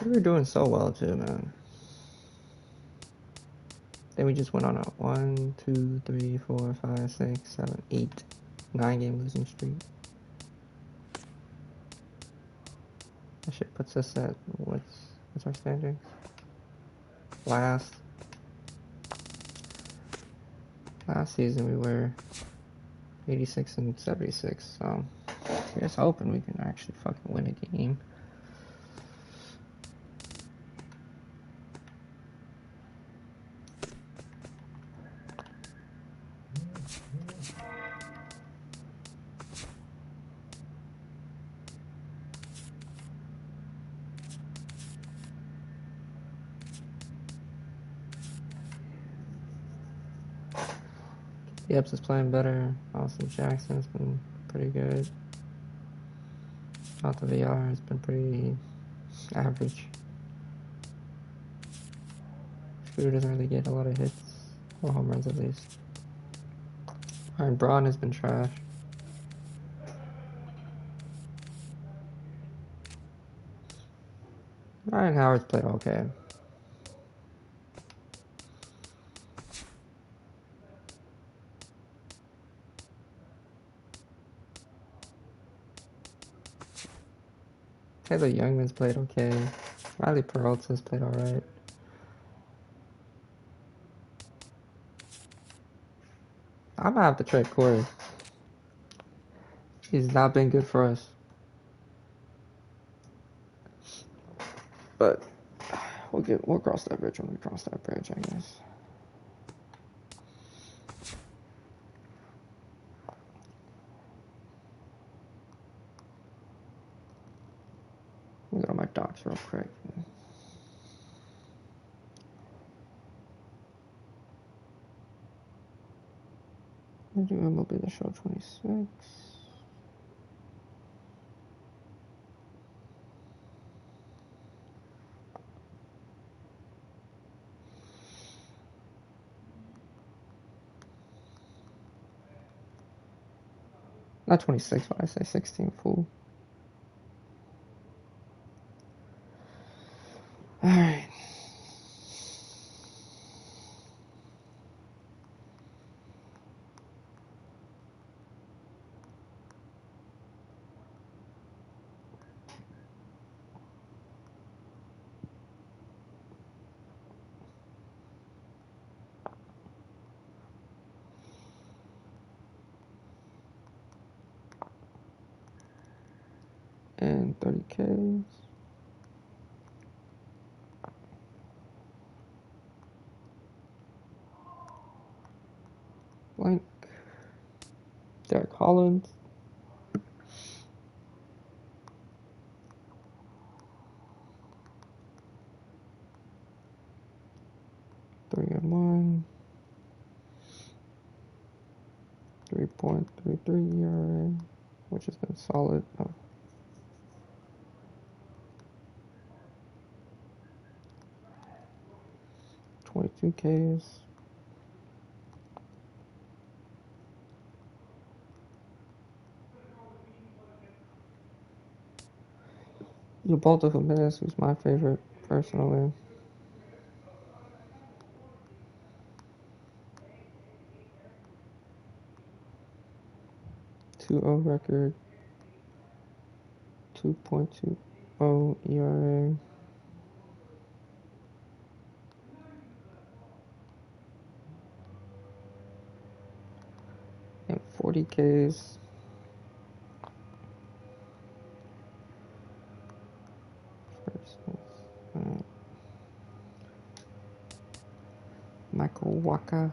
We were doing so well too, man. Then we just went on a 1, 2, 3, 4, 5, 6, 7, 8, 9-game losing streak. That shit puts us at what's our standings? Last season we were 86 and 76, so here's hoping we can actually fucking win a game. Yepes is playing better. Austin Jackson's been pretty good. Out the VR has been pretty average. Shooter doesn't really get a lot of hits, or home runs at least. Ryan Braun has been trash. Ryan Howard's played okay. Taylor Jungmann's played okay. Riley Peralta's played alright. I'm gonna have to trade Corey. He's not been good for us. But we'll cross that bridge when we cross that bridge, I guess. Let me go to my docs real quick. We'll do MLB the Show 26. Not 26, but I say 16, fool. Alright. And 30Ks. Blank. Derek Holland. Three and 1. 3.33 ERA, which has been solid. Oh. $22 Ks. Ubaldo Jimenez, who's my favorite personally. 2.0 record. 2.20 ERA. And 40 Ks. Michael Wacha.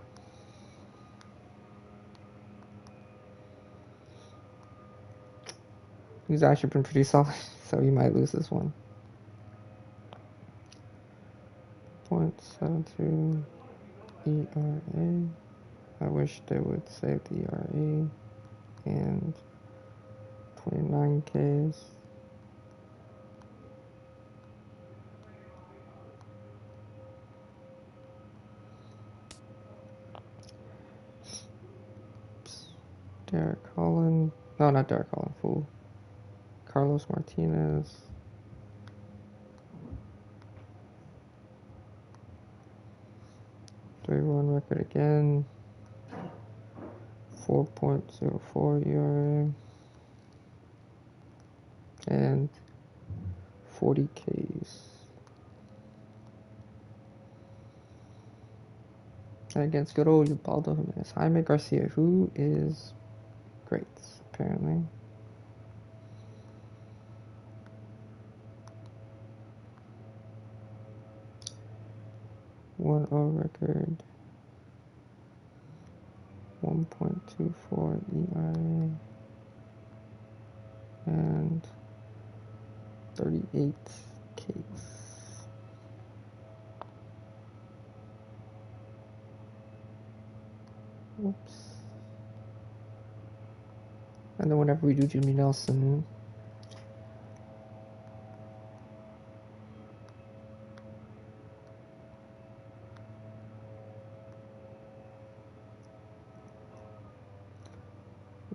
He's actually been pretty solid, so he might lose this one. 0.72 ERA. I wish they would save the ERA. And 29 Ks. Derek Holland. No, not Derek Holland, fool. Carlos Martinez. 3-1 record again. 4.04 ERA. And 40 Ks. Against good old Ubaldo Jimenez. Jaime Garcia, who is great, apparently. .10 record. 1.24 ERA. And 38 Ks. Whoops. And then whenever we do Jimmy Nelson,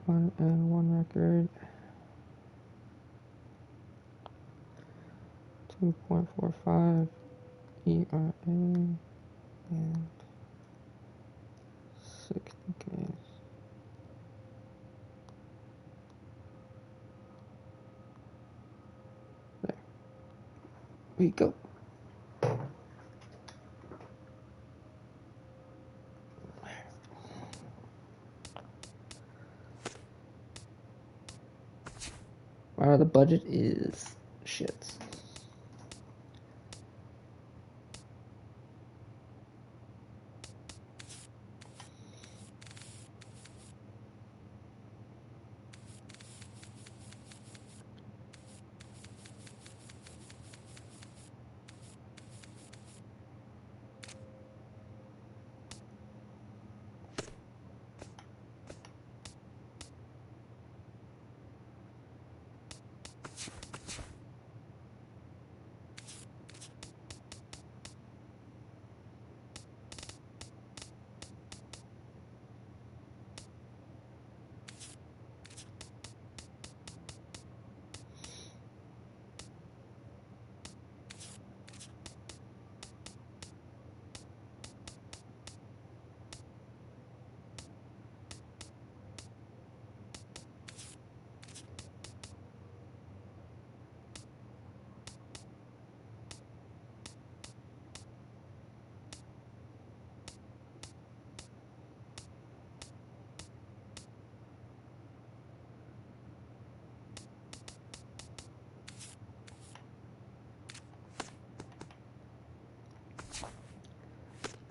one record, 2.45 ERA, and 60 Ks. There we go. Wow, the budget is shit.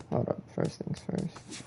Hold up, first things first.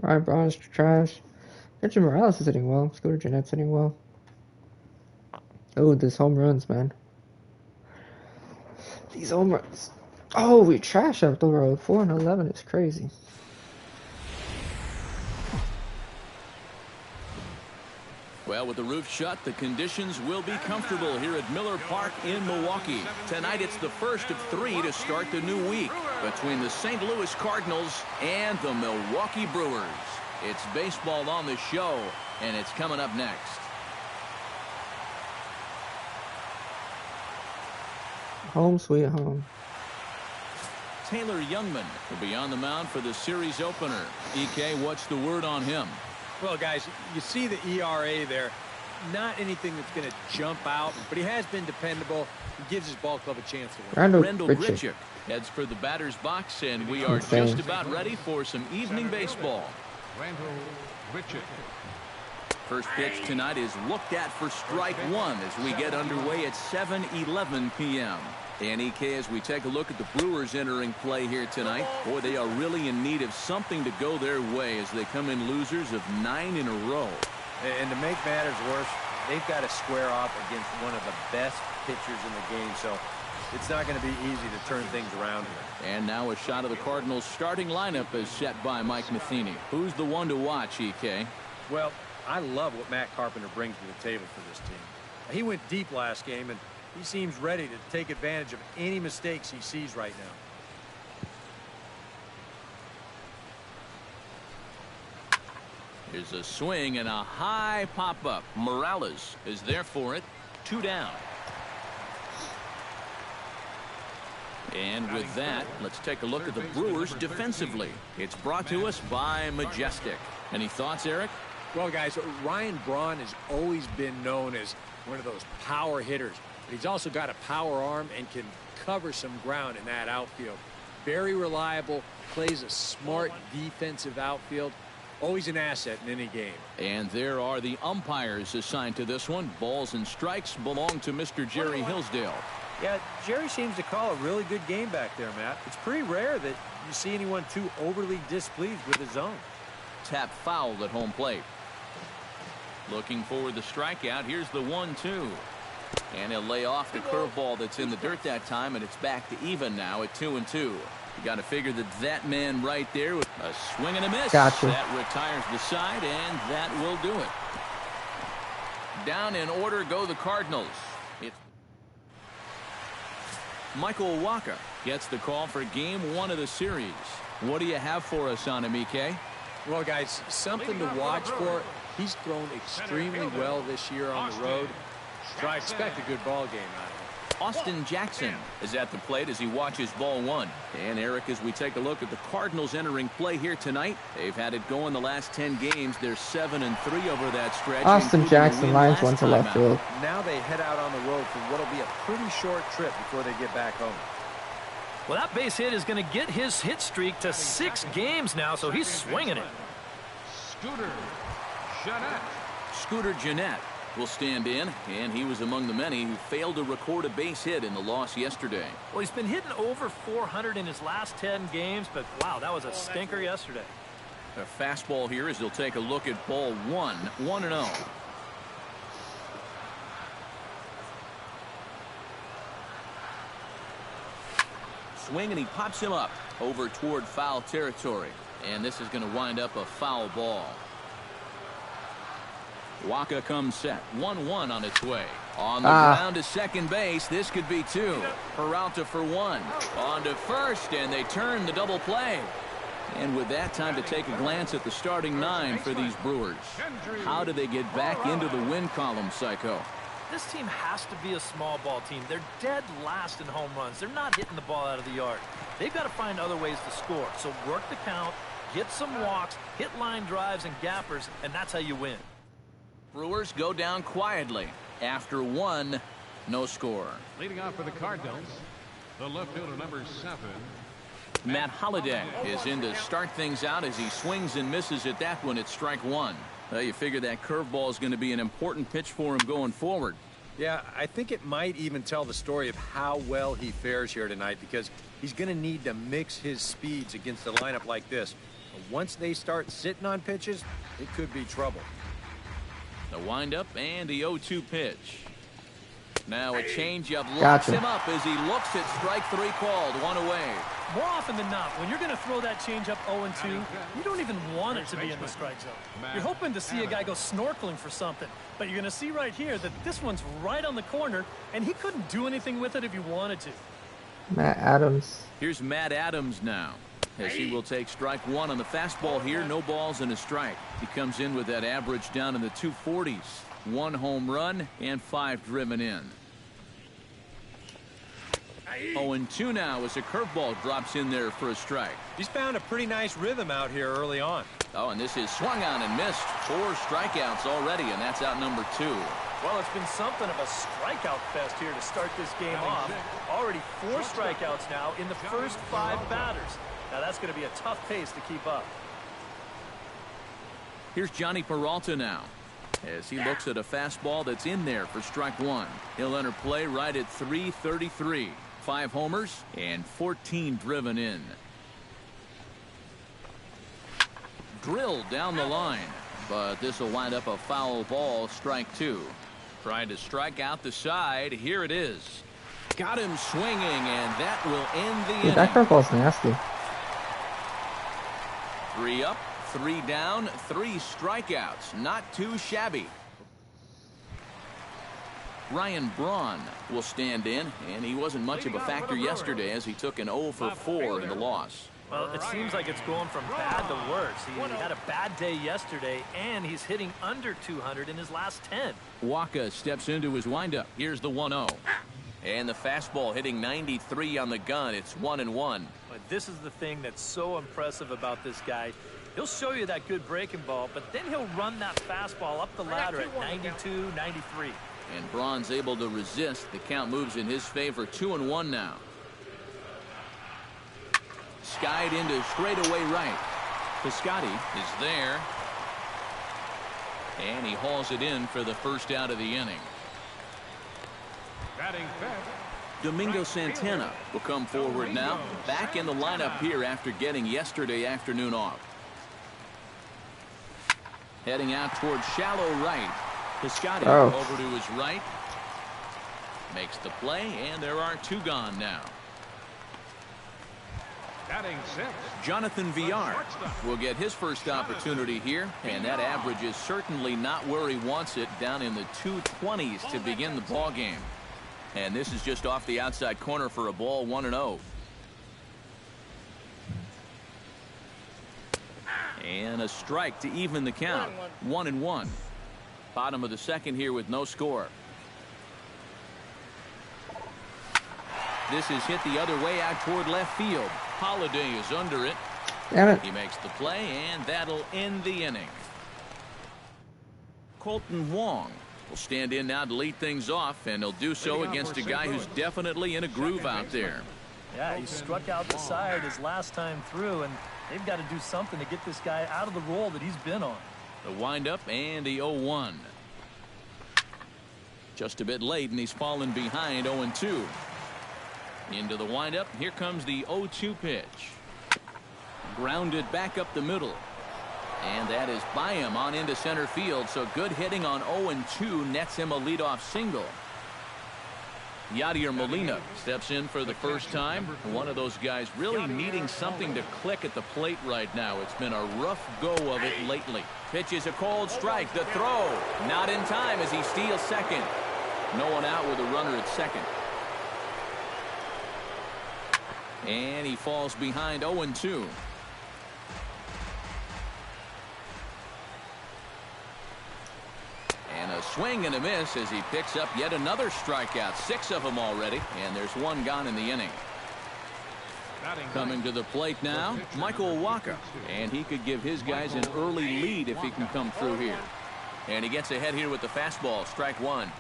Ryan Braun's trash. Richard Morales is hitting well. Scooter Jeanette's hitting well. Oh, these home runs, man. These home runs. Oh, we trash up the road. 4-11 is crazy. Well, with the roof shut, the conditions will be comfortable here at Miller Park in Milwaukee. Tonight, it's the first of 3 to start the new week between the St. Louis Cardinals and the Milwaukee Brewers. It's baseball on the show, and it's coming up next. Home sweet home. Taylor Jungmann will be on the mound for the series opener. EK, what's the word on him? Well, guys, you see the ERA there. Not anything that's going to jump out, but he has been dependable. He gives his ball club a chance to win. Rendell Grichuk heads for the batter's box, and we are just about ready for some evening baseball. Rendell Grichuk. First pitch tonight is looked at for strike one as we get underway at 7:11 p.m. And EK, as we take a look at the Brewers entering play here tonight, boy, they are really in need of something to go their way as they come in losers of 9 in a row. And to make matters worse, they've got to square off against one of the best pitchers in the game. So it's not going to be easy to turn things around here. And now a shot of the Cardinals starting lineup is set by Mike Matheny. Who's the one to watch, EK? Well, I love what Matt Carpenter brings to the table for this team. He went deep last game, and he seems ready to take advantage of any mistakes he sees right now. Here's a swing and a high pop-up. Morales is there for it. 2 down. And with that, let's take a look at the Brewers defensively. It's brought to us by Majestic. Any thoughts, Eric? Well, guys, Ryan Braun has always been known as one of those power hitters. But he's also got a power arm and can cover some ground in that outfield. Very reliable, plays a smart defensive outfield. Always an asset in any game. And there are the umpires assigned to this one. Balls and strikes belong to Mr. Jerry Hillsdale. Yeah, Jerry seems to call a really good game back there, Matt. It's pretty rare that you see anyone too overly displeased with his zone. Tap foul at home plate. Looking for the strikeout. Here's the 1-2. And he'll lay off the curveball that's in the dirt that time, and it's back to even now at 2-2. You got to figure that man right there with a swing and a miss. Gotcha. That retires the side, and that will do it. Down in order go the Cardinals. It's Michael Wacha gets the call for game 1 of the series. What do you have for us on him, EK? Well, guys, something to watch for. He's thrown extremely well this year on the road. So I expect a good ball game out of him. Austin Jackson is at the plate as he watches ball 1. And Eric, as we take a look at the Cardinals entering play here tonight, they've had it going the last 10 games. They're 7-3 over that stretch. Austin Jackson lines one to left field. Now they head out on the road for what'll be a pretty short trip before they get back home. Well, that base hit is going to get his hit streak to 6 games now, so he's swinging it. Scooter Gennett will stand in, and he was among the many who failed to record a base hit in the loss yesterday. Well, he's been hitting over 400 in his last 10 games, but wow, that was a stinker yesterday. A fastball here as he'll take a look at ball 1, 1-0. Swing, and he pops him up over toward foul territory, and this is going to wind up a foul ball. Wacha comes set. 1-1 on its way. On the ground to second base. This could be 2. Peralta for 1. On to first, and they turn the double play. And with that, time to take a glance at the starting 9 for these Brewers. How do they get back into the win column, Psycho? This team has to be a small ball team. They're dead last in home runs. They're not hitting the ball out of the yard. They've got to find other ways to score. So work the count, get some walks, hit line drives and gappers, and that's how you win. Brewers go down quietly. After 1, no score. Leading off for the Cardinals, the left fielder number 7. Matt Holliday is in to start things out as he swings and misses at that one at strike 1. Well, you figure that curveball is going to be an important pitch for him going forward. Yeah, I think it might even tell the story of how well he fares here tonight, because he's going to need to mix his speeds against a lineup like this. But once they start sitting on pitches, it could be trouble. The windup and the 0-2 pitch. Now a changeup locks Gotcha. him up as he looks at strike 3 called. 1 away. More often than not, when you're going to throw that changeup 0-2, you don't even want it to be in the strike zone. You're hoping to see a guy go snorkeling for something, but you're going to see right here that this one's right on the corner, and he couldn't do anything with it if he wanted to. Matt Adams. Here's Matt Adams now, as he will take strike 1 on the fastball here. No balls and a strike. He comes in with that average down in the 240s. 1 home run and 5 driven in. 0-2 now as a curveball drops in there for a strike. He's found a pretty nice rhythm out here early on. Oh, and this is swung on and missed. 4 strikeouts already, and that's out number 2. Well, it's been something of a strikeout fest here to start this game off. Already 4 strikeouts now in the first 5 batters. Now that's going to be a tough pace to keep up. Here's Johnny Peralta now, as he looks at a fastball that's in there for strike 1. He'll enter play right at 333. 5 homers and 14 driven in. Drilled down the line, but this will wind up a foul ball. Strike 2. Trying to strike out the side. Here it is. Got him swinging, and that will end the Dude, inning. that curveball's nasty. 3 up, 3 down, 3 strikeouts. Not too shabby. Ryan Braun will stand in, and he wasn't much of a factor yesterday as he took an 0 for 4 in the loss. Well, it seems like it's going from bad to worse. He had a bad day yesterday, and he's hitting under 200 in his last 10. Wacha steps into his windup. Here's the 1-0. And the fastball hitting 93 on the gun. It's 1-1. But this is the thing that's so impressive about this guy. He'll show you that good breaking ball, but then he'll run that fastball up the ladder at 92, 93. And Braun's able to resist. The count moves in his favor. 2-1 now. Skied into straightaway right. Piscotty is there. And he hauls it in for the first out of the inning. Batting fifth. Domingo Santana will come forward now. Back in the lineup here after getting yesterday afternoon off. Heading out towards shallow right. Piscotty over to his right. Makes the play, and there are 2 gone now. Batting sixth. Jonathan Villar will get his first opportunity here, and that average is certainly not where he wants it, down in the 220s to begin the ball game. And this is just off the outside corner for a ball. 1-0. And a strike to even the count. 1-1. Bottom of the second here with no score. This is hit the other way out toward left field. Holiday is under it. Damn it. He makes the play, and that'll end the inning. Colton Wong will stand in now to lead things off, and he'll do so against a guy who's definitely in a groove out there. Yeah, he struck out the side his last time through, and they've got to do something to get this guy out of the role that he's been on. The windup and the 0-1. Just a bit late, and he's fallen behind 0-2. Into the windup. Here comes the 0-2 pitch. Grounded back up the middle. And that is by him on into center field. So good hitting on 0-2 nets him a leadoff single. Yadier Molina steps in for the first time. One of those guys really needing something to click at the plate right now. It's been a rough go of it lately. Pitches a cold strike. The throw not in time as he steals second. No one out with a runner at second. And he falls behind 0-2. And a swing and a miss as he picks up yet another strikeout. 6 of them already, and there's 1 gone in the inning. Coming to the plate now, Michael Wacha. And he could give his guys an early lead if he can come through here. And he gets ahead here with the fastball. Strike 1.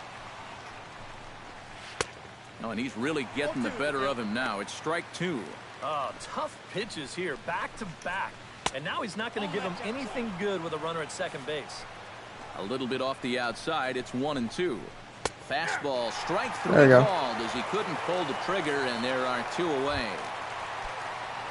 Oh, and he's really getting the better of him now. It's strike 2. Oh, tough pitches here, back to back. And now he's not going to give him anything good with a runner at second base. A little bit off the outside. It's 1-2. Fastball, strike 3 called as he couldn't pull the trigger, and there are 2 away.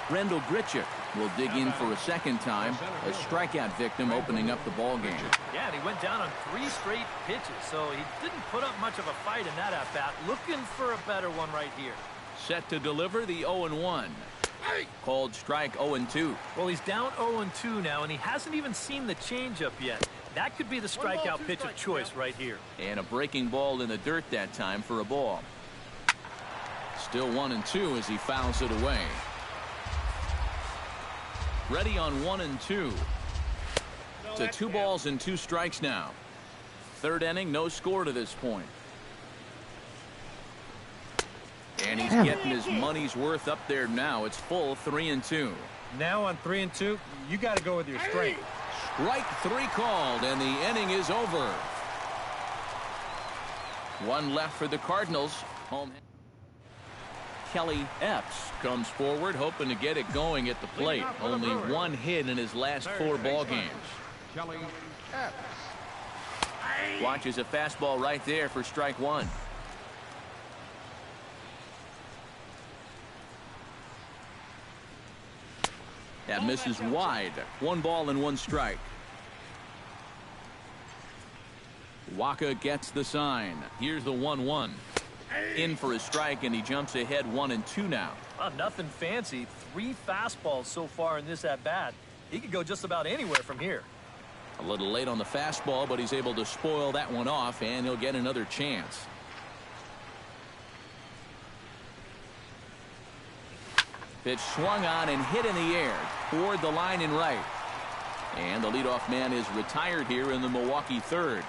Rendell Grichuk will dig in for a second time. A strikeout victim opening up the ball game. Yeah, and he went down on 3 straight pitches, so he didn't put up much of a fight in that at-bat. Looking for a better one right here. Set to deliver the 0-1. Called strike 0-2. Well, he's down 0-2 now, and he hasn't even seen the changeup yet. That could be the strikeout pitch of choice right here. And a breaking ball in the dirt that time for a ball. Still 1-2 as he fouls it away. Ready on 1-2. To 2 balls and 2 strikes now. Third inning, no score to this point. And he's getting his money's worth up there now. It's full 3-2. Now on 3-2, you got to go with your strength. Strike 3 called, and the inning is over. 1 left for the Cardinals. Home. Kelly Epps comes forward, hoping to get it going at the plate. Only 1 hit in his last 4 ball games. Kelly Epps. Watches a fastball right there for strike 1. That misses wide. 1 ball and 1 strike. Wacha gets the sign. Here's the 1-1. In for a strike, and he jumps ahead 1-2 now. Nothing fancy. 3 fastballs so far in this at-bat. He could go just about anywhere from here. A little late on the fastball, but he's able to spoil that one off, and he'll get another chance. Pitch swung on and hit in the air toward the line and right. And the leadoff man is retired here in the Milwaukee third.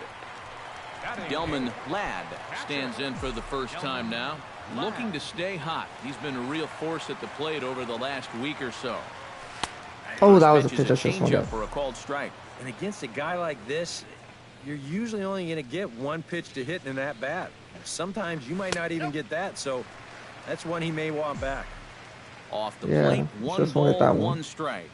Jungmann Ladd stands in for the first time now, looking to stay hot. He's been a real force at the plate over the last week or so. Oh, that was a Pitch pitch I just swung at. for a called strike. And against a guy like this, you're usually only going to get one pitch to hit in that bat. Sometimes you might not even get that, so that's one he may want back. Off the plate, 1 ball, 1 strike.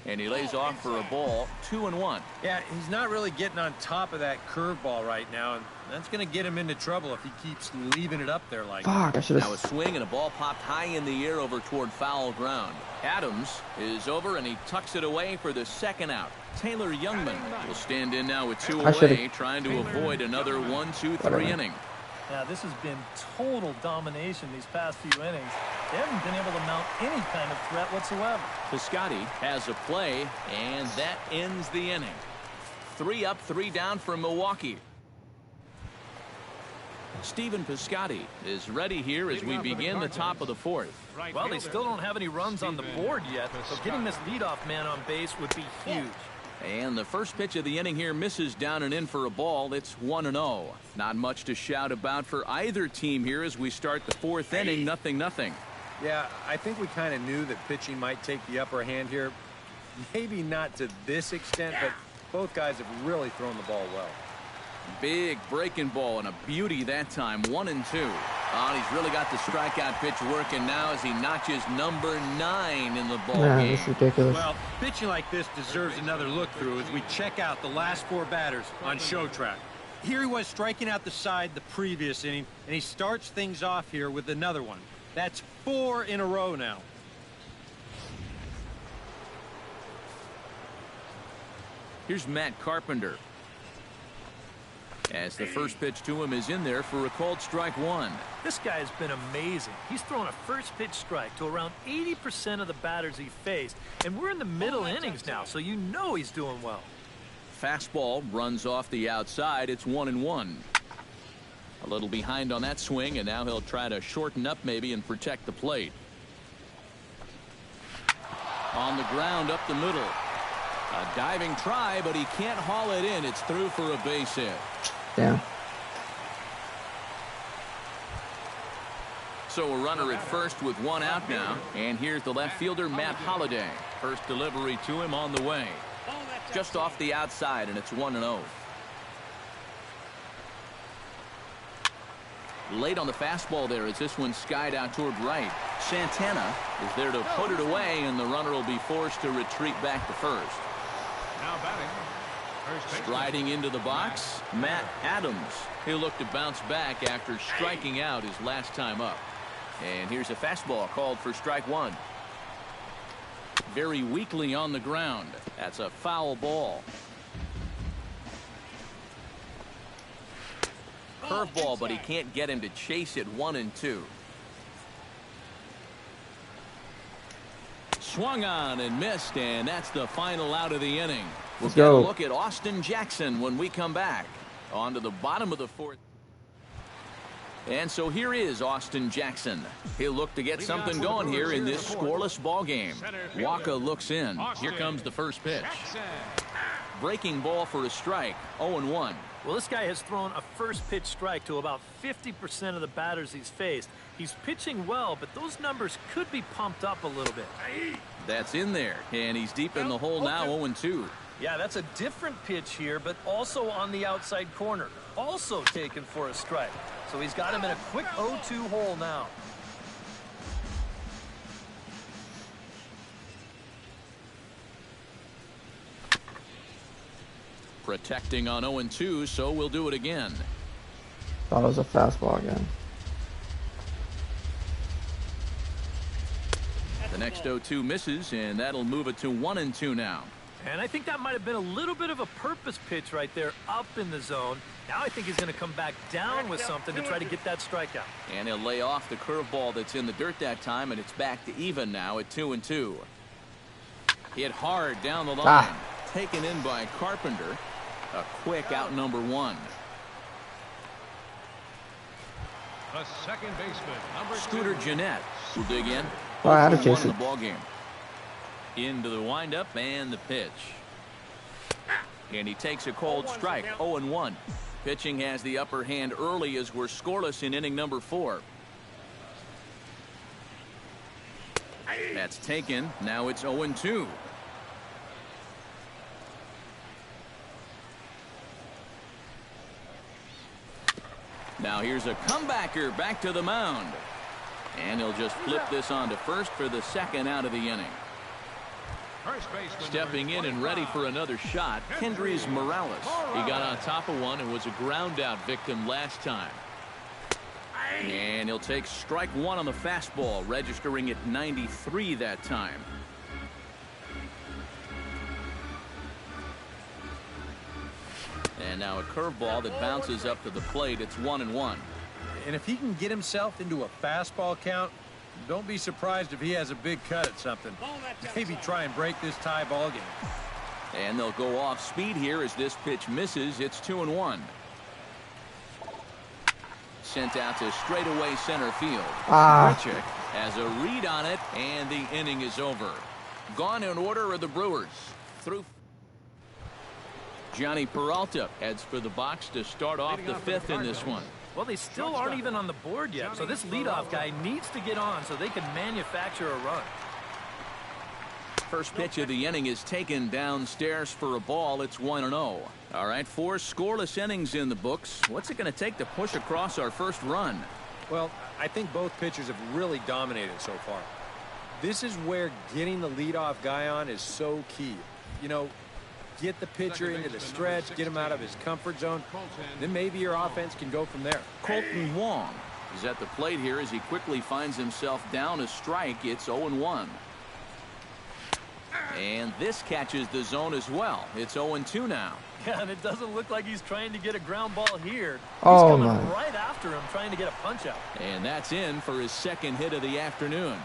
And he lays off for a ball, 2-1. Yeah, he's not really getting on top of that curveball right now, and that's going to get him into trouble if he keeps leaving it up there like that. Fuck, I should have. Now a swing and a ball popped high in the air over toward foul ground. Adams is over and he tucks it away for the second out. Taylor Jungmann will stand in now with 2 away, trying to avoid another 1-2-3 inning. Now, this has been total domination these past few innings. They haven't been able to mount any kind of threat whatsoever. Piscotty has a play, and that ends the inning. 3 up, 3 down for Milwaukee. Stephen Piscotty is ready here as we begin the top of the 4th. Well, they still don't have any runs on the board yet, so getting this leadoff man on base would be huge. And the first pitch of the inning here misses down and in for a ball. It's 1-0. Not much to shout about for either team here as we start the 4th inning. 0-0. Yeah, I think we kind of knew that pitching might take the upper hand here. Maybe not to this extent, but both guys have really thrown the ball well. Big breaking ball and a beauty that time. 1-2. Oh, he's really got the strikeout pitch working now as he notches number 9 in the ball game. This is ridiculous. Well, pitching like this deserves another look through as we check out the last 4 batters on show track. Here he was striking out the side the previous inning, and he starts things off here with another one. That's 4 in a row now. Here's Matt Carpenter, as the first pitch to him is in there for a called strike 1. This guy has been amazing. He's thrown a first pitch strike to around 80% of the batters he faced, and we're in the middle innings now, so you know he's doing well. Fastball runs off the outside. It's 1-1. A little behind on that swing, and now he'll try to shorten up maybe and protect the plate. On the ground up the middle. A diving try, but he can't haul it in. It's through for a base hit. Damn. So a runner at first with 1 out now. And here's the left fielder, Matt Holliday. First delivery to him on the way. Just off the outside, and it's 1-0. Late on the fastball there as this one skied out toward right. Santana is there to put it away, and the runner will be forced to retreat back to first. Now batting. Striding into the box, Matt Adams. He'll look to bounce back after striking out his last time up. And here's a fastball called for strike 1. Very weakly on the ground. That's a foul ball. Curveball, but he can't get him to chase it. 1-2. Swung on and missed, and that's the final out of the inning. We'll get a look at Austin Jackson when we come back. On to the bottom of the 4th. And so here is Austin Jackson. He'll look to get something going here in this scoreless ball game. Wacha looks in. Here comes the first pitch. Breaking ball for a strike. 0-1. Well, this guy has thrown a first pitch strike to about 50% of the batters he's faced. He's pitching well, but those numbers could be pumped up a little bit. That's in there, and he's deep in the hole now. 0-2. Yeah, that's a different pitch here, but also on the outside corner. Also taken for a strike. So he's got him in a quick 0-2 hole now. Protecting on 0-2, so we'll do it again. Thought it was a fastball again. The next 0-2 misses, and that'll move it to 1-2 now. And I think that might have been a little bit of a purpose pitch right there up in the zone. Now I think he's going to come back down with something to try to get that strikeout. And he'll lay off the curveball that's in the dirt that time, and it's back to even now at 2-2. Hit hard down the line. Taken in by Carpenter. A quick out number 1. The second baseman, number Scooter 2. Jeanette will dig in. Oh, I had to 1 chase in it. the ball game. Into the windup and the pitch. And he takes a cold strike. 0-1. Pitching has the upper hand early as we're scoreless in inning number 4. That's taken. Now it's 0-2. Now here's a comebacker back to the mound. And he'll just flip this on to first for the second out of the inning. First baseman, Stepping in and ready for another shot, Kendrys Morales. He got on top of one and was a ground out victim last time. And he'll take strike 1 on the fastball, registering at 93 that time. And now a curveball that bounces up to the plate. It's 1-1. And if he can get himself into a fastball count, don't be surprised if he has a big cut at something. Maybe try and break this tie ball game. And they'll go off speed here as this pitch misses. It's 2-1. Sent out to straightaway center field. Grichuk has a read on it, and the inning is over. Gone in order are the Brewers. Through Johnny Peralta heads for the box to start off the 5th in this one. Well, they still aren't even on the board yet, so this leadoff guy needs to get on so they can manufacture a run. First pitch of the inning is taken downstairs for a ball. It's 1-0. All right, 4 scoreless innings in the books. What's it going to take to push across our first run? Well, I think both pitchers have really dominated so far. This is where getting the leadoff guy on is so key. You know, get the pitcher into the stretch, get him out of his comfort zone, then maybe your offense can go from there. Colton Wong is at the plate here as he quickly finds himself down a strike. It's 0-1. And this catches the zone as well. It's 0-2 now. Yeah, and it doesn't look like he's trying to get a ground ball here. He's Oh, coming my. right after him, trying to get a punch out. And that's in for his second hit of the afternoon.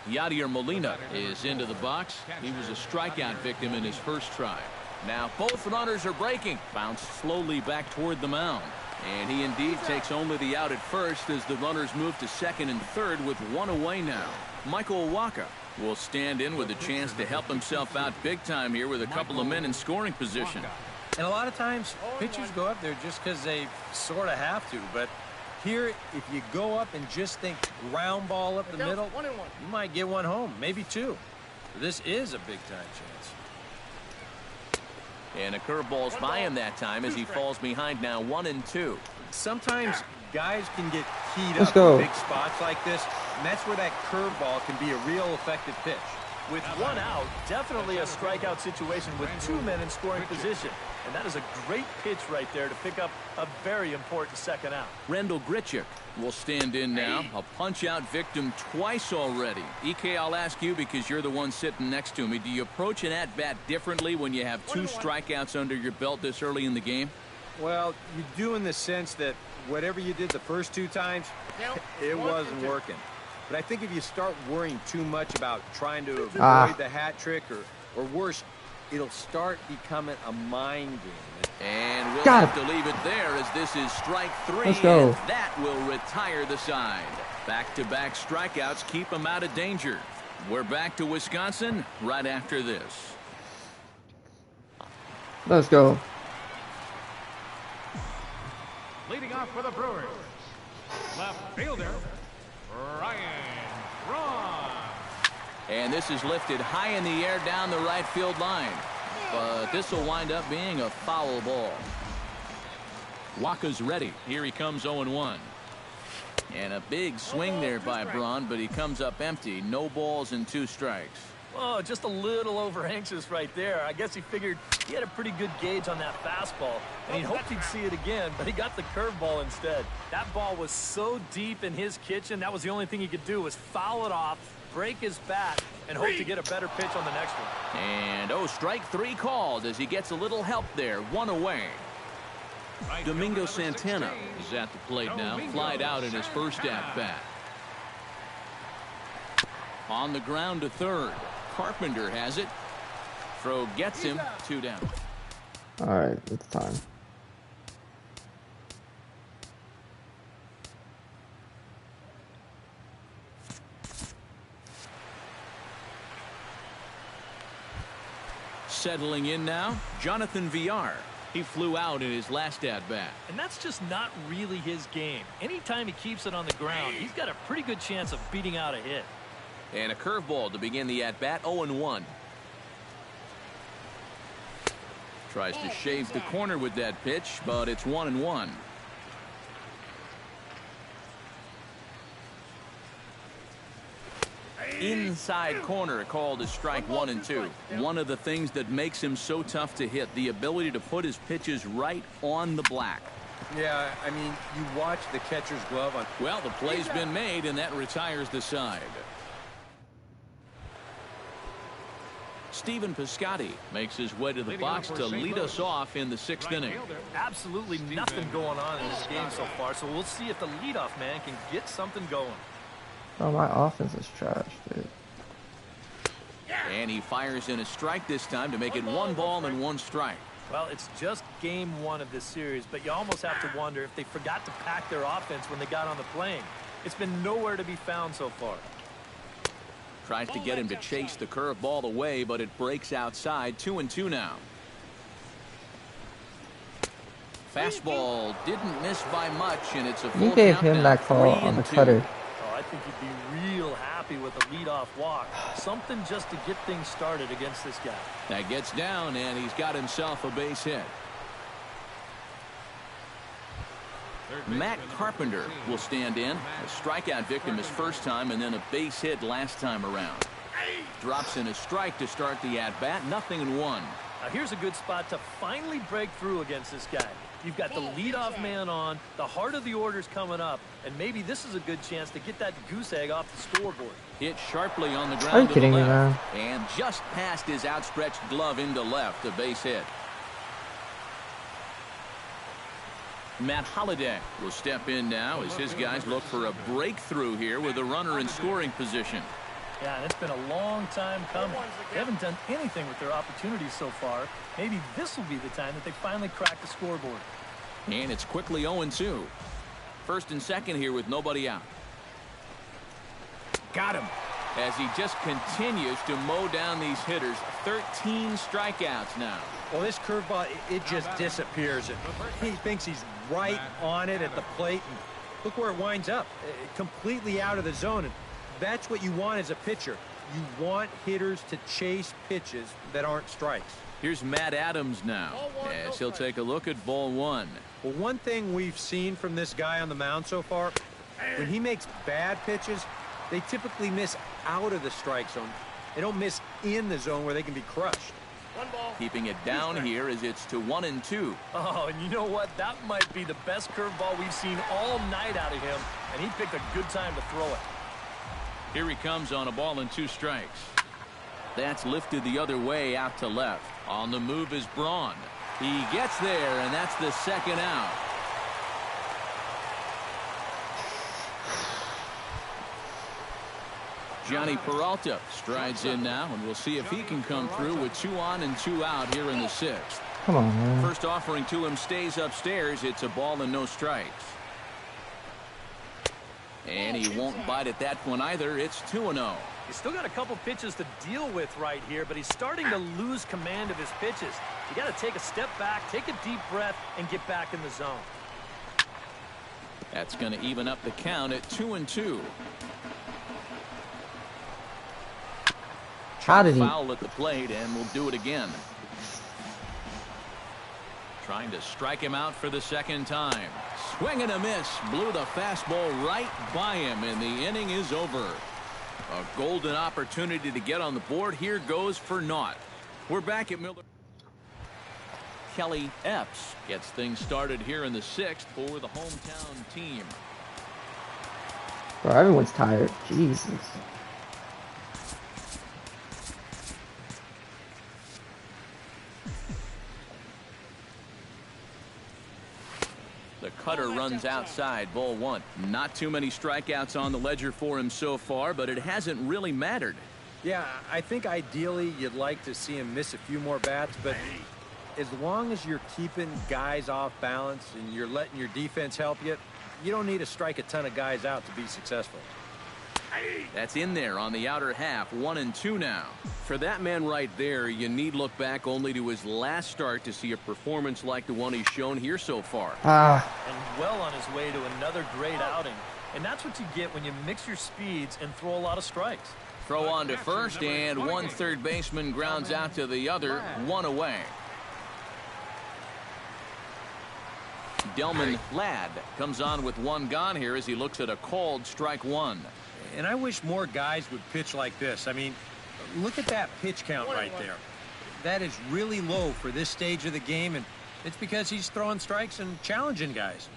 Yadier Molina is into the box. He was a strikeout victim in his first try. Now both runners are breaking. Bounced slowly back toward the mound. And he indeed takes only the out at first as the runners move to second and third with 1 away now. Michael Wacha will stand in with a chance to help himself out big time here with a couple of men in scoring position. And a lot of times pitchers go up there just because they sort of have to, but here, if you go up and just think ground ball up the middle, you might get one home, maybe 2. This is a big-time chance. And a curveball's by him that time as he falls behind now 1-2. Sometimes guys can get keyed Let's up go. in big spots like this, and that's where that curveball can be a real effective pitch. With 1 out, definitely a strikeout situation with 2 men in scoring position. And that is a great pitch right there to pick up a very important second out. Rendell Grichuk will stand in now. A punch-out victim twice already. EK, I'll ask you because you're the one sitting next to me. Do you approach an at-bat differently when you have 2 strikeouts under your belt this early in the game? Well, you do in the sense that whatever you did the first 2 times, it wasn't working. But I think if you start worrying too much about trying to avoid the hat trick or worse, it'll start becoming a mind game. And we'll Got have to leave it there as this is strike 3. Let's go. And that will retire the side. Back-to-back strikeouts keep them out of danger. We're back to Wisconsin right after this. Let's go. Leading off for the Brewers, left fielder, Ryan Braun. And this is lifted high in the air down the right field line. But this will wind up being a foul ball. Wacha's ready. Here he comes 0-1. And a big swing there by Braun, but he comes up empty. No balls and 2 strikes. Oh, just a little over anxious right there. I guess he figured he had a pretty good gauge on that fastball, and he hoped he'd see it again, but he got the curveball instead. That ball was so deep in his kitchen, that was the only thing he could do was foul it off, break his bat and hope to get a better pitch on the next one. And, strike 3 called as he gets a little help there. 1 away. Domingo Santana is at the plate now. Flied out in his first at-bat. On the ground to third. Carpenter has it. Throw gets him. 2 down. All right, it's time. Settling in now, Jonathan Villar. He flew out in his last at-bat. And that's just not really his game. Anytime he keeps it on the ground, he's got a pretty good chance of beating out a hit. And a curveball to begin the at-bat, 0-1. Tries to shave the corner with that pitch, but it's 1-1. Inside corner called as strike 1 and 2. One of the things that makes him so tough to hit, the ability to put his pitches right on the black. Yeah, I mean, you watch the catcher's glove on. Well, the play's been made, and that retires the side. Stephen Piscotty makes his way to the box to lead us off in the 6th inning. Absolutely nothing going on in this game so far, so we'll see if the leadoff man can get something going. Oh, my offense is trash, dude. And he fires in a strike this time to make it 1 ball and 1 strike. Well, it's just game 1 of this series, but you almost have to wonder if they forgot to pack their offense when they got on the plane. It's been nowhere to be found so far. Tries to get him to chase the curveball away, but it breaks outside. 2-2 now. Fastball didn't miss by much, and it's a full You gave count him now, that call on the 3-2. cutter. I think he'd be real happy with a leadoff walk. Something just to get things started against this guy. That gets down, and he's got himself a base hit. Matt Carpenter will stand in. A strikeout victim his first time, and then a base hit last time around. Drops in a strike to start the at-bat. 0-1. Now here's a good spot to finally break through against this guy. You've got the leadoff man on, the heart of the order's coming up, and maybe this is a good chance to get that goose egg off the scoreboard. Hit sharply on the ground. Are you to kidding the me, left, man? and just past his outstretched glove into left, a base hit. Matt Holliday will step in now as his guys look for a breakthrough here with a runner in scoring position. Yeah, and it's been a long time coming. They haven't done anything with their opportunities so far. Maybe this will be the time that they finally crack the scoreboard. And it's quickly 0-2. First and second here with nobody out. Got him. As he just continues to mow down these hitters. 13 strikeouts now. Well, this curveball, it just disappears. He thinks he's right on it at the plate. And look where it winds up. Completely out of the zone. And that's what you want as a pitcher. You want hitters to chase pitches that aren't strikes. Here's Matt Adams now, as he'll take a look at ball 1. Well, one thing we've seen from this guy on the mound so far, when he makes bad pitches, they typically miss out of the strike zone. They don't miss in the zone where they can be crushed. Keeping it down here as it's to 1-2. Oh, and you know what? That might be the best curveball we've seen all night out of him, and he picked a good time to throw it. Here he comes on a ball and 2 strikes. That's lifted the other way out to left. On the move is Braun. He gets there, and that's the second out. Johnny Peralta strides in now, and we'll see if he can come through with 2 on and 2 out here in the 6th. Come on, man. First offering to him stays upstairs. It's a ball and no strikes. And he won't bite at that one either. It's 2-0. He's still got a couple pitches to deal with right here, but he's starting to lose command of his pitches. You got to take a step back, take a deep breath, and get back in the zone. That's going to even up the count at 2-2. How did he? Foul at the plate, and we'll do it again. Trying to strike him out for the second time. Swing and a miss. Blew the fastball right by him, and the inning is over. A golden opportunity to get on the board. Here goes for naught. We're back at Miller. Kelly Epps gets things started here in the 6th for the hometown team. Bro, everyone's tired. Jesus. cutter runs outside, ball one. Not too many strikeouts on the ledger for him so far, but it hasn't really mattered. Yeah, I think ideally you'd like to see him miss a few more bats, but as long as you're keeping guys off balance and you're letting your defense help you, you don't need to strike a ton of guys out to be successful. That's in there on the outer half. 1-2 now. For that man right there, you need look back only to his last start to see a performance like the one he's shown here so far. And well on his way to another great outing. And that's what you get when you mix your speeds and throw a lot of strikes. Throw on to first, and one third baseman grounds out to the other. One away. Delman Ladd comes on with one gone here as he looks at a called strike one. And I wish more guys would pitch like this. I mean, look at that pitch count right there. That is really low for this stage of the game, and it's because he's throwing strikes and challenging guys.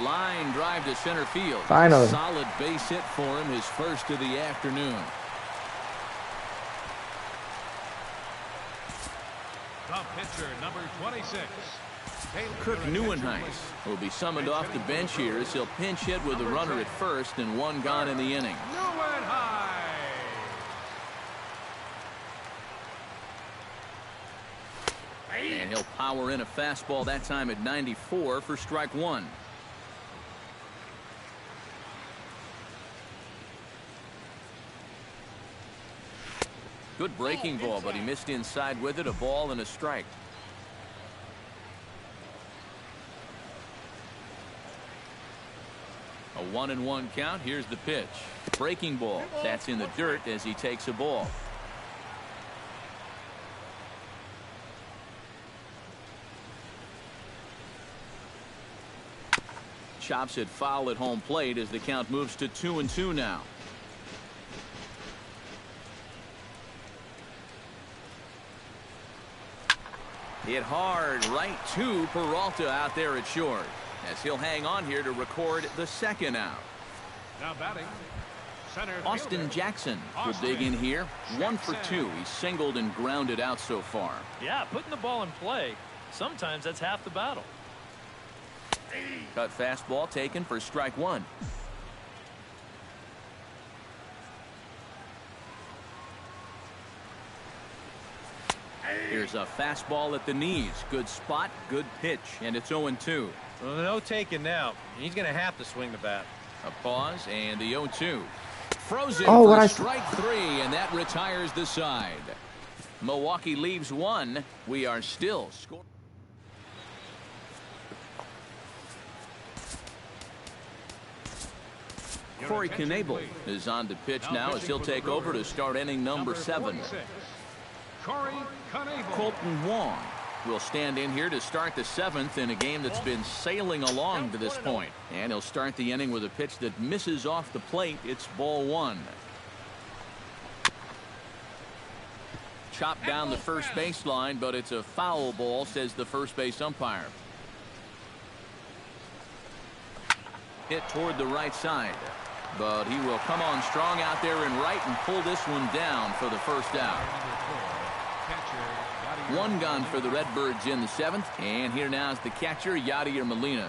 Line drive to center field. Finally. Solid base hit for him, his first of the afternoon. The pitcher, number 26. Kirk Neuenhuis will be summoned off the bench here as he'll pinch hit with a runner at first and one gone in the inning. And he'll power in a fastball that time at 94 for strike one. Good breaking ball, but he missed inside with it. A ball and a strike. A 1-1 count. Here's the pitch. Breaking ball. That's in the dirt as he takes a ball. Chops it foul at home plate as the count moves to 2-2 now. Hit hard right to Peralta out there at short, as he'll hang on here to record the second out. Now batting, center Austin fielder. Jackson will dig in here. 1 for 2. He's singled and grounded out so far. Yeah, putting the ball in play, sometimes that's half the battle. Cut fastball taken for strike one. Here's a fastball at the knees. Good spot, good pitch, and it's 0-2. Well, no taking now. He's going to have to swing the bat. A pause and the 0-2. Frozen Oh, for what strike three, and that retires the side. Milwaukee leaves one. We are still scoring. Corey Knebel is on to pitch now as he'll take over to start inning number 7. Corey Knebel. Colton Wong will stand in here to start the 7th in a game that's been sailing along to this point. And he'll start the inning with a pitch that misses off the plate. It's ball one. Chopped down the first baseline, but it's a foul ball, says the first base umpire. Hit toward the right side, but he will come on strong out there in right and pull this one down for the first out. One gone for the Redbirds in the 7th, and here now is the catcher, Yadier Molina.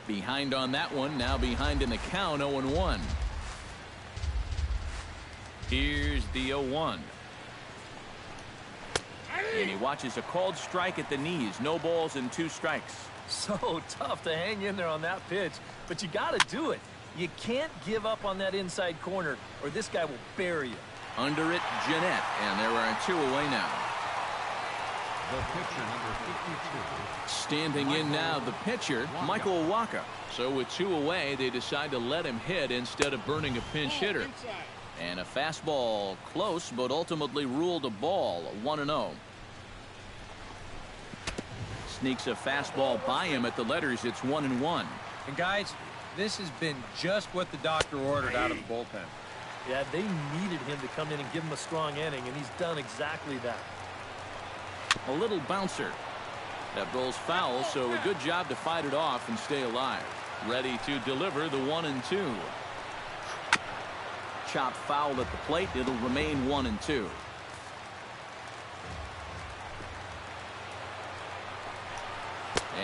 Behind on that one, now behind in the count, 0-1. Here's the 0-1. And he watches a called strike at the knees. No balls and 2 strikes. So tough to hang in there on that pitch, but you got to do it. You can't give up on that inside corner, or this guy will bury you. Under it, Jeanette, and there are 2 away now. The pitcher, number 52. Standing in now, the pitcher, Michael Wacha. So with 2 away, they decide to let him hit instead of burning a pinch hitter. And a fastball close, but ultimately ruled a ball, 1-0. Sneaks a fastball by him at the letters. It's 1-1. And guys, this has been just what the doctor ordered out of the bullpen. Yeah, they needed him to come in and give him a strong inning, and he's done exactly that. A little bouncer. That rolls foul, so a good job to fight it off and stay alive. Ready to deliver the 1-2. Chopped foul at the plate. It'll remain 1-2.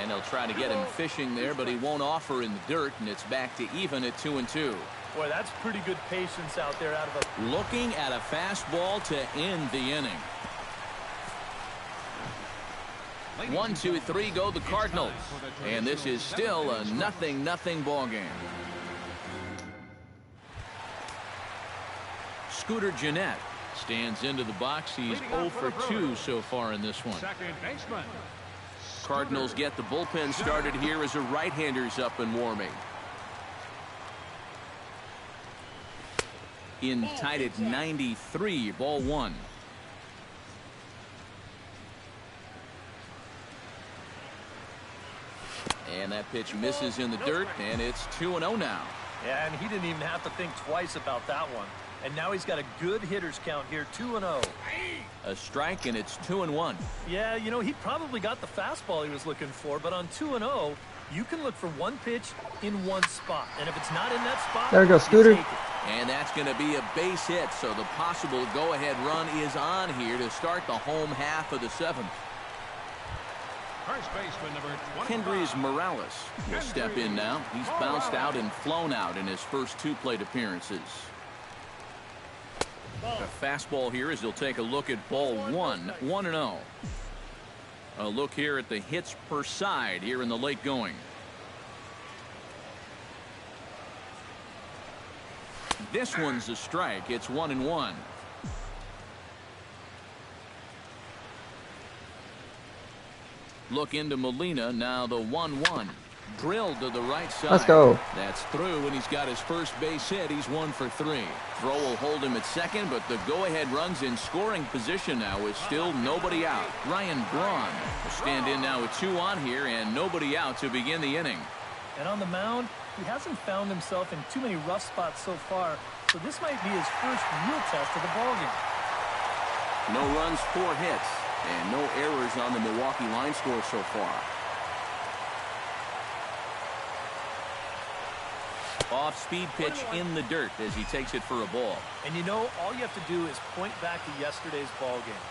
And they'll try to get him fishing there, but he won't offer in the dirt, and it's back to even at 2-2. Boy, that's pretty good patience out there out of a... Looking at a fastball to end the inning. 1-2-3 go the Cardinals. And this is still a 0-0 ball game. Scooter Gennett stands into the box. He's 0 for 2 so far in this one. Second baseman. Cardinals get the bullpen started here as a right-hander's up and warming. In tied at 93, ball 1. And that pitch misses in the dirt, and it's 2-0 now. Yeah, and he didn't even have to think twice about that one. And now he's got a good hitters count here, 2-0. A strike, and it's 2-1. Yeah, you know, he probably got the fastball he was looking for, but on 2-0, you can look for one pitch in one spot. And if it's not in that spot, there we go, Scooter. And that's going to be a base hit, so the possible go-ahead run is on here to start the home half of the 7th. First baseman number 25. Kendrys Morales will step in now. He's bounced out and flown out in his first 2 plate appearances. A fastball here as he'll take a look at ball 1, 1-0. A look here at the hits per side here in the late going. This one's a strike. It's 1-1. Look into Molina. Now the 1-1. Drilled to the right side. Let's go. That's through, and he's got his first base hit. He's 1 for 3. Throw will hold him at second, but the go-ahead run's in scoring position now with still nobody out. Ryan Braun will stand in now with 2 on here and nobody out to begin the inning. And on the mound, he hasn't found himself in too many rough spots so far, so this might be his first real test of the ballgame. No runs, 4 hits, and no errors on the Milwaukee line score so far. Off-speed pitch in the dirt as he takes it for a ball. And you know, all you have to do is point back to yesterday's ball game.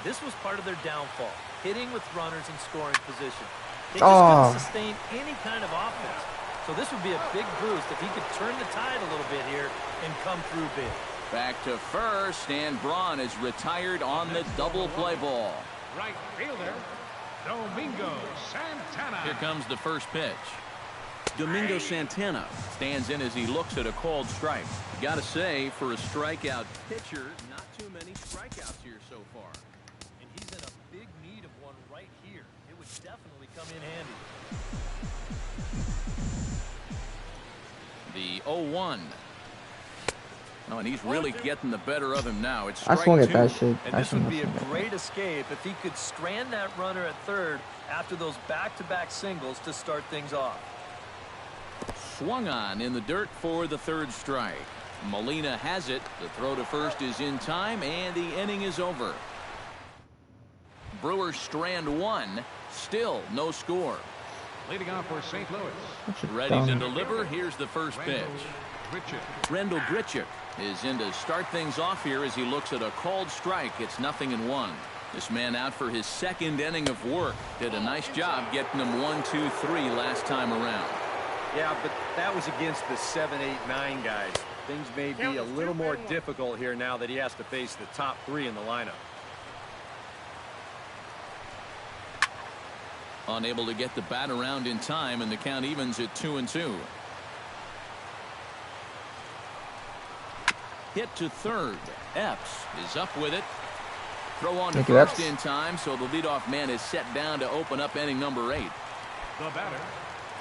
This was part of their downfall, hitting with runners in scoring position. They just couldn't sustain any kind of offense. So this would be a big boost if he could turn the tide a little bit here and come through big. Back to first, and Braun is retired on the double play ball. Right fielder, Domingo Santana. Here comes the first pitch. Domingo Santana stands in as he looks at a called strike. Gotta say, for a strikeout pitcher, not too many strikeouts here so far. And he's in a big need of one right here. It would definitely come in handy. The 0-1. Oh, and he's really getting the better of him now. It's I strike swung at 2. that shit. And this would be a great escape if he could strand that runner at third after those back-to-back singles to start things off. Swung on in the dirt for the 3rd strike. Molina has it. The throw to first is in time, and the inning is over. Brewers strand 1. Still no score. Leading off for St. Louis. Ready to deliver. Here's the first pitch. Randall Grichuk is in to start things off here as he looks at a called strike. It's 0-1. This man out for his 2nd inning of work. Did a nice job getting him 1, 2, 3 last time around. Yeah, but that was against the 7, 8, 9 guys. Things may be a little more difficult here now that he has to face the top 3 in the lineup. Unable to get the bat around in time, and the count evens at 2-2. Hit to third. Epps is up with it. Throw on to first in time, so the leadoff man is set down to open up inning number 8. The batter.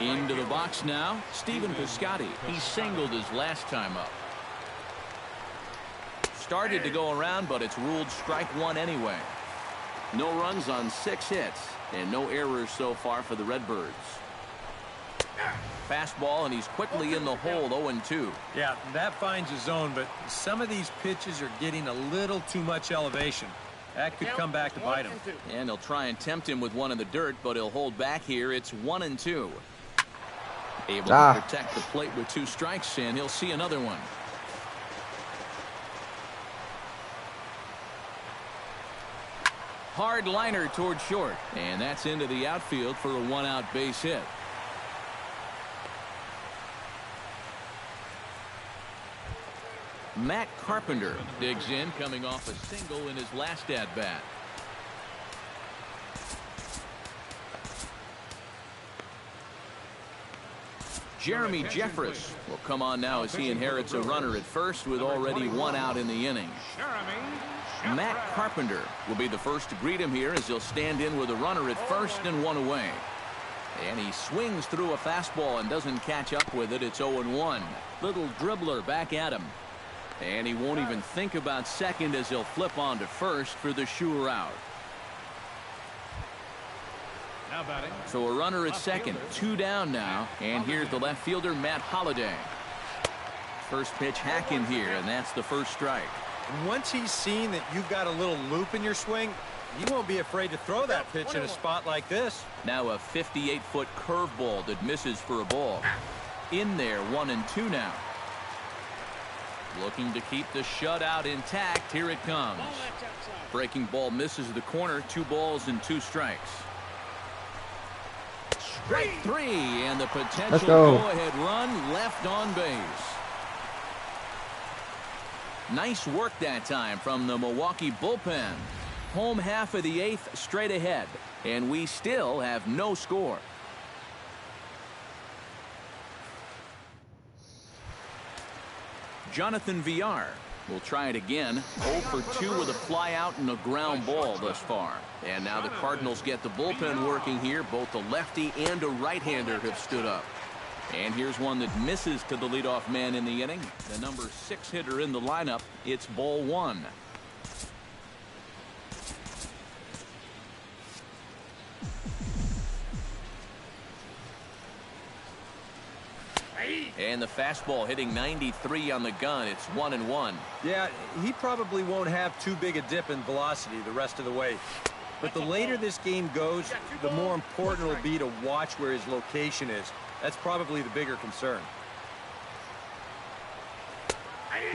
Into the box now, Stephen Piscotty. He singled his last time up. Started to go around, but it's ruled strike 1 anyway. No runs on 6 hits, and no errors so far for the Redbirds. Fastball, and he's quickly in the hole, 0-2. Yeah, that finds his zone, but some of these pitches are getting a little too much elevation. That could come back to bite him. And they'll try and tempt him with one in the dirt, but he'll hold back here. It's 1-2. Able to protect the plate with 2 strikes, and he'll see another one. Hard liner toward short. And that's into the outfield for a one-out base hit. Matt Carpenter digs in, coming off a single in his last at-bat. Jeremy Jeffress will come on now as he inherits a runner at first with already one out in the inning. Matt Carpenter will be the first to greet him here as he'll stand in with a runner at first and one away. And he swings through a fastball and doesn't catch up with it. It's 0-1. Little dribbler back at him. And he won't even think about second as he'll flip on to first for the sure out. So a runner at second, 2 down now, and here's the left fielder, Matt Holliday. First pitch hack in here, and that's the first strike. And once he's seen that you've got a little loop in your swing, he won't be afraid to throw that pitch in a spot like this. Now a 58-foot curveball that misses for a ball. In there, 1-2 now. Looking to keep the shutout intact. Here it comes. Breaking ball misses the corner. 2 balls and 2 strikes. Strike 3, and the potential go-ahead run left on base. Nice work that time from the Milwaukee bullpen. Home half of the 8th straight ahead, and we still have no score. Jonathan Villar will try it again. 0 for 2 with a fly out and a ground ball thus far. And now the Cardinals get the bullpen working here. Both a lefty and a right-hander have stood up. And here's one that misses to the leadoff man in the inning. The number 6 hitter in the lineup. It's ball 1. And the fastball hitting 93 on the gun. It's 1-1. Yeah, he probably won't have too big a dip in velocity the rest of the way. But the later this game goes, the more important it'll be to watch where his location is. That's probably the bigger concern.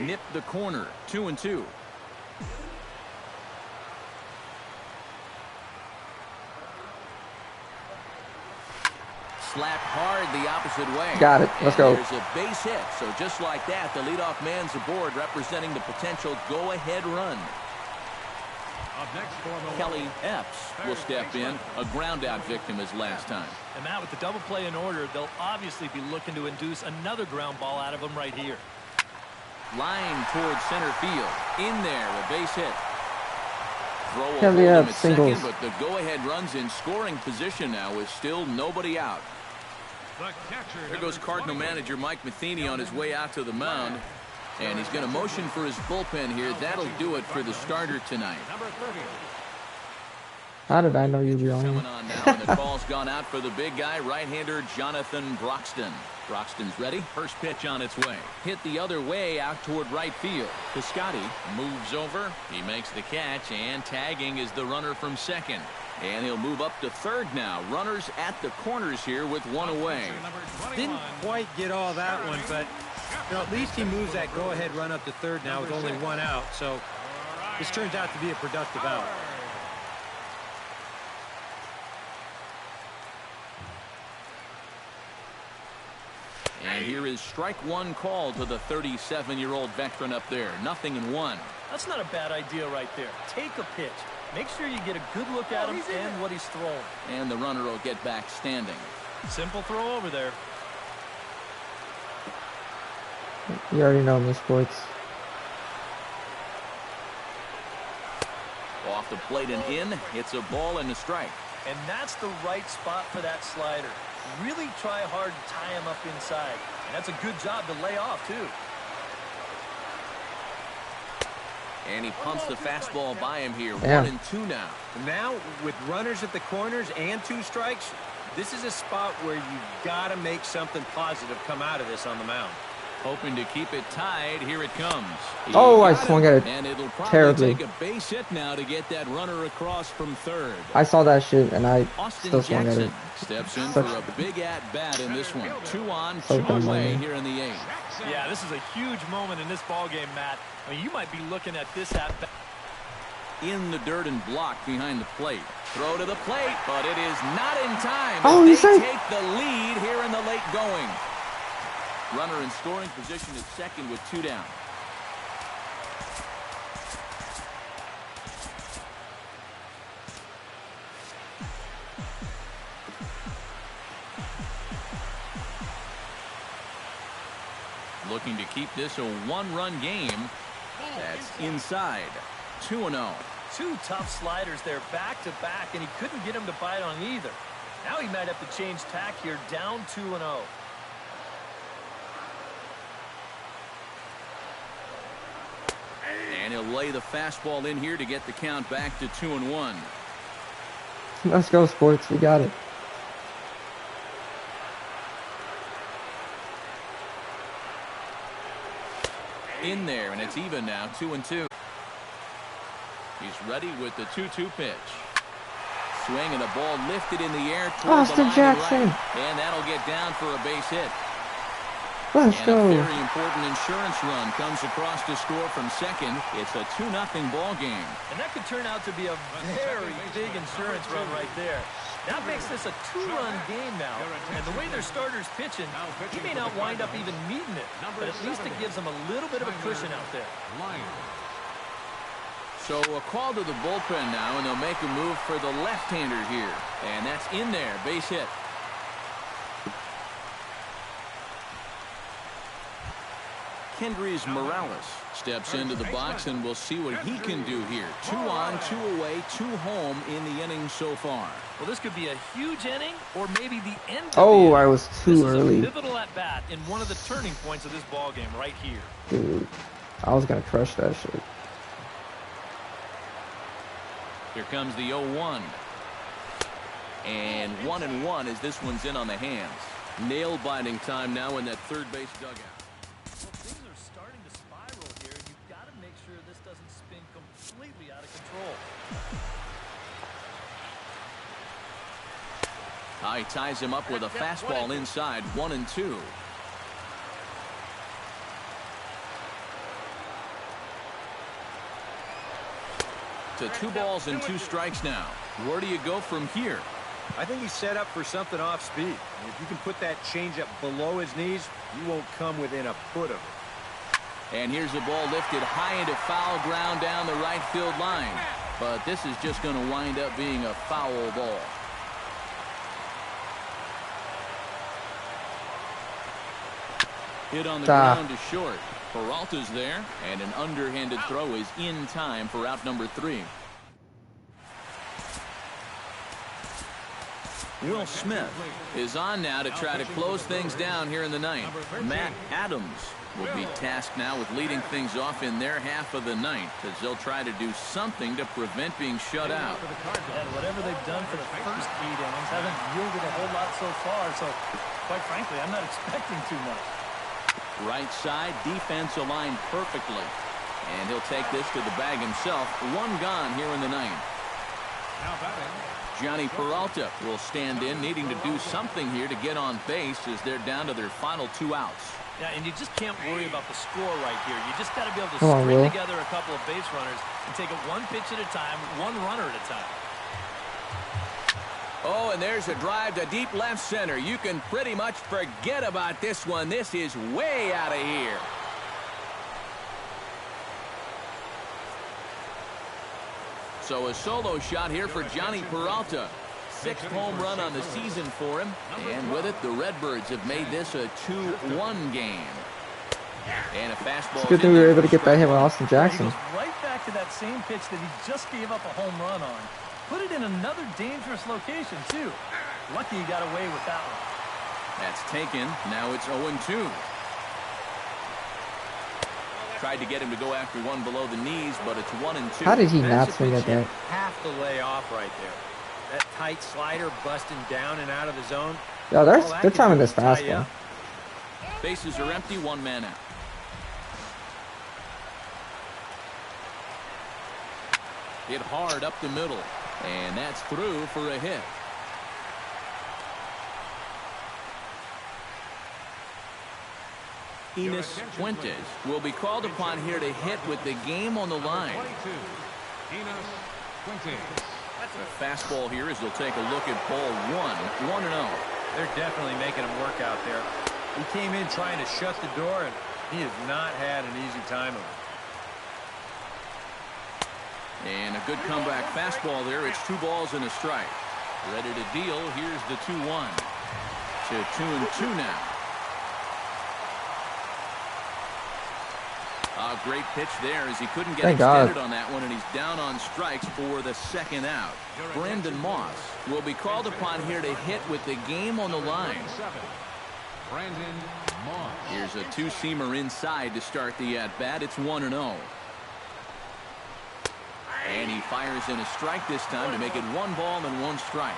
Nip the corner. 2-2. Slapped hard the opposite way. Got it. Let's go. There's a base hit. So just like that, the leadoff man's aboard, representing the potential go-ahead run. Kelly Epps will step in. A ground-out victim as last time. And Matt, with the double play in order, they'll obviously be looking to induce another ground ball out of him right here. Line towards center field. In there, a base hit. Throw will Kelly hold him Epps, at second, singles. but the go-ahead run's in scoring position now with still nobody out. There goes Cardinal manager Mike Matheny on his way out to the mound. And he's going to motion for his bullpen here. That'll do it for the starter tonight. How did I know you'd be on? Coming on now, and the call's gone out for the big guy, right-hander Jonathan Broxton. Broxton's ready. First pitch on its way. Hit the other way out toward right field. Piscotty moves over. He makes the catch, and tagging is the runner from second. And he'll move up to third now. Runners at the corners here with one away. Didn't quite get all that one, but at least he moves that go-ahead run up to third now with only 1 out. So this turns out to be a productive out. And here is strike 1 call to the 37-year-old veteran up there. 0-1. That's not a bad idea right there. Take a pitch. Make sure you get a good look at him and what he's throwing. And the runner will get back standing. Simple throw over there. You already know me, sports. Off the plate and in. It's a ball and a strike. And that's the right spot for that slider. Really try hard to tie him up inside. And that's a good job to lay off, too. And he pumps the fastball by him here. Yeah. 1-2 now. Now, with runners at the corners and 2 strikes, this is a spot where you've got to make something positive come out of this on the mound. Hoping to keep it tied. Here it comes. Oh, I swung at it and it'll probably terribly. take a base hit now to get that runner across from third. I saw that shit and I Austin still swung at Jackson it. steps in Such for a big at-bat in this one. 2 on, 2 so dumb, away man. here in the 8th. Yeah, this is a huge moment in this ballgame, Matt. I mean, you might be looking at this at-bat. in the dirt and blocked behind the plate. Throw to the plate, but it is not in time. Oh, They he's safe. take the lead here in the late going. Runner in scoring position at second with 2 down. Looking to keep this a 1-run game. That's inside. 2-0. 2 tough sliders there back-to-back, and he couldn't get him to bite on either. Now he might have to change tack here, down 2-0. And he'll lay the fastball in here to get the count back to 2-1. Let's go, sports. We got it. In there, and it's even now, 2-2. He's ready with the 2-2 pitch. Swing and a ball lifted in the air toward Austin the line Jackson. and right. And that'll get down for a base hit. Let's and go. a very important insurance run comes across to score from second. It's a 2-0 ball game. And that could turn out to be a very big insurance run right there. That makes this a 2-run game now. And the way their starter's pitching, he may not wind up even needing it. But at least it gives him a little bit of a cushion out there. So a call to the bullpen now, and they'll make a move for the left-hander here. And that's in there, base hit. Kendrys Morales steps into the box, and we'll see what he can do here. 2 on, 2 away, 2 home in the inning so far. Well, this could be a huge inning, or maybe the end of the Oh, inning. I was too early. This is a pivotal at-bat in one of the turning points of this ball game right here. Dude, I was gonna crush that shit. Here comes the 0-1. And 1-1 as this one's in on the hands. Nail-biting time now in that third base dugout. Well, things are starting to spiral here, and you've got to make sure this doesn't spin completely out of control. He ties him up with a fastball inside, 1-2. To 2 balls and 2 strikes now. Where do you go from here? I think he's set up for something off speed. If you can put that changeup below his knees, you won't come within a foot of it. And here's the ball lifted high into foul ground down the right field line. But this is just going to wind up being a foul ball. Hit on the ground to short. Peralta's there, and an underhanded throw is in time for out number 3. Will Smith is on now to try to close things down here in the ninth. Matt Adams will be tasked now with leading things off in their half of the ninth, as they'll try to do something to prevent being shut out. And whatever they've done for the first 8 innings haven't yielded a whole lot so far, so quite frankly, I'm not expecting too much. Right side, defense aligned perfectly. And he'll take this to the bag himself. 1 gone here in the ninth. Johnny Peralta will stand in, needing to do something here to get on base as they're down to their final 2 outs. Yeah, and you just can't worry about the score right here. You just got to be able to Come on, string Will. together a couple of base runners and take it 1 pitch at a time, 1 runner at a time. Oh, and there's a drive to deep left center. You can pretty much forget about this one. This is way out of here. So a solo shot here for Johnny Peralta. 6th home run on the season for him. And with it, the Redbirds have made this a 2-1 game. And a fastball. It's good that we were able to get that hit with Austin Jackson. He goes right back to that same pitch that he just gave up a home run on. Put it in another dangerous location, too. Lucky he got away with that one. That's taken. Now it's 0-2. Tried to get him to go after one below the knees, but it's 1-2. How did he not That's a swing pitch at that? you have to lay off right there. That tight slider busting down and out of the zone. Yo, All they're that timing can do this is tie you fastball. up. Bases are empty, 1 man out. Hit hard up the middle, and that's through for a hit. Enos Fuentes will be called upon here to hit with the game on the line. A fastball here as they'll take a look at ball 1-0. They're definitely making him work out there. He came in trying to shut the door, and he has not had an easy time of it. And a good comeback fastball there. It's 2 balls and a strike. Ready to deal. Here's the 2-1. To 2-2 now. A great pitch there as he couldn't get extended on that one, and he's down on strikes for the second out. Brandon Moss will be called upon here to hit with the game on the line. Brandon Moss. Here's a 2-seamer inside to start the at-bat. It's 1-0. And he fires in a strike this time to make it 1 ball and 1 strike.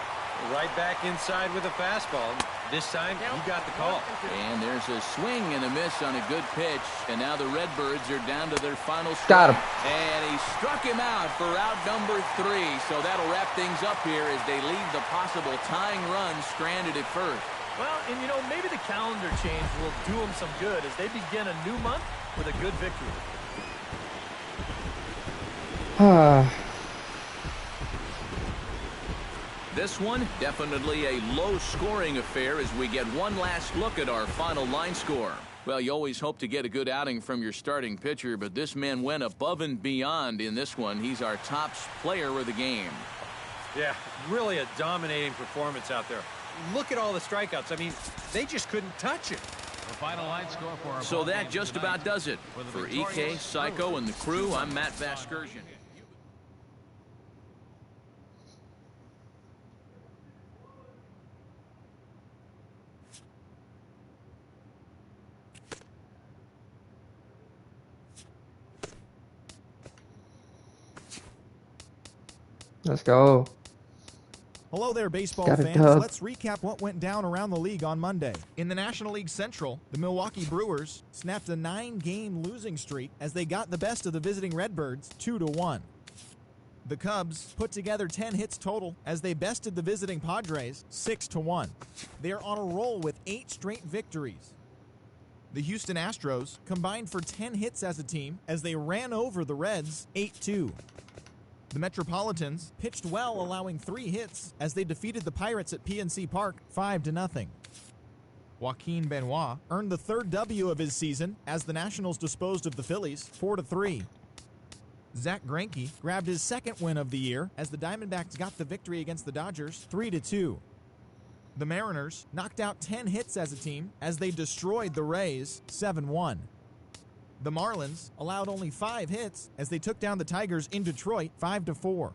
Right back inside with a fastball. This time, he got the call. And there's a swing and a miss on a good pitch. And now the Redbirds are down to their final strike. Got him. And he struck him out for out number 3. So that'll wrap things up here as they leave the possible tying run stranded at first. Well, and you know, maybe the calendar change will do them some good as they begin a new month with a good victory. This one, definitely a low-scoring affair as we get one last look at our final line score. Well, you always hope to get a good outing from your starting pitcher, but this man went above and beyond in this one. He's our top player of the game. Yeah, really a dominating performance out there. Look at all the strikeouts. I mean, they just couldn't touch it. The final line score for our So that just about does it. For EK, Psycho, and the crew, I'm Matt Vasgersian. Let's go. Hello there, baseball Got a fans. dub. Let's recap what went down around the league on Monday. In the National League Central, the Milwaukee Brewers snapped a 9-game losing streak as they got the best of the visiting Redbirds 2-1. The Cubs put together 10 hits total as they bested the visiting Padres 6-1. They're on a roll with 8 straight victories. The Houston Astros combined for 10 hits as a team as they ran over the Reds 8-2. The Metropolitans pitched well, allowing 3 hits as they defeated the Pirates at PNC Park 5-0. Joaquin Benoit earned the 3rd W of his season as the Nationals disposed of the Phillies 4-3. Zach Greinke grabbed his 2nd win of the year as the Diamondbacks got the victory against the Dodgers 3-2. The Mariners knocked out 10 hits as a team as they destroyed the Rays 7-1. The Marlins allowed only 5 hits as they took down the Tigers in Detroit 5-4.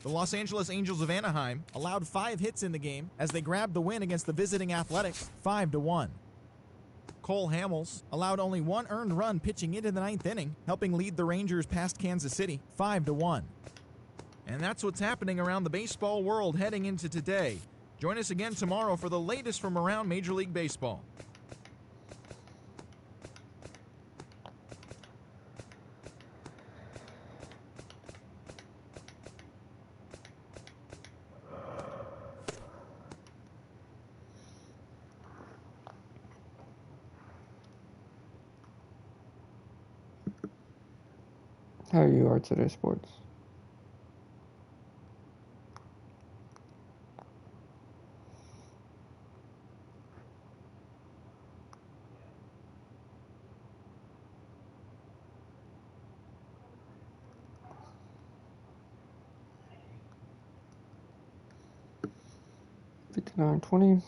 The Los Angeles Angels of Anaheim allowed 5 hits in the game as they grabbed the win against the visiting Athletics 5-1. Cole Hamels allowed only 1 earned run pitching into the 9th inning, helping lead the Rangers past Kansas City 5-1. And that's what's happening around the baseball world heading into today. Join us again tomorrow for the latest from around Major League Baseball. How you are today, sports? $59.20.